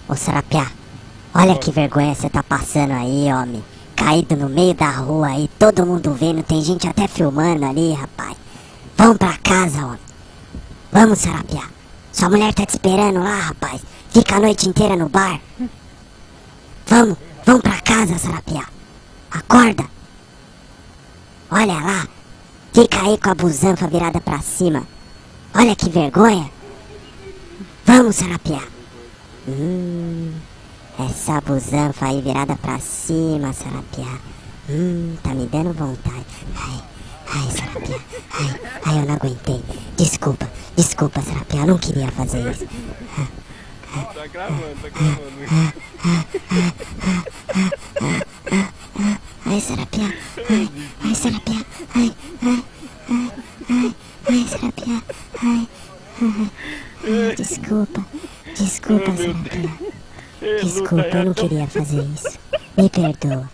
Ô Sarapiá, olha que vergonha você tá passando aí, homem. Caído no meio da rua aí, todo mundo vendo, tem gente até filmando ali, rapaz. Vamos pra casa, homem. Vamos, Sarapiá. Sua mulher tá te esperando lá, rapaz. Fica a noite inteira no bar. Vamos pra casa, Sarapiá. Acorda. Olha lá. Fica aí com a busanfa virada pra cima. Olha que vergonha. Vamos, Sarapiá. Essa busanfa aí virada pra cima, Sarapiá. Tá me dando vontade. Ai, Sarapiá. Ai, eu não aguentei. Desculpa, Sarapiá. Eu não queria fazer isso. Tá gravando. Ai, Sarapiá. Ai, Sarapiá. Ai, Sarapiá. Ai, desculpa, Sarapiá. Desculpa, eu não queria fazer isso. Me perdoa.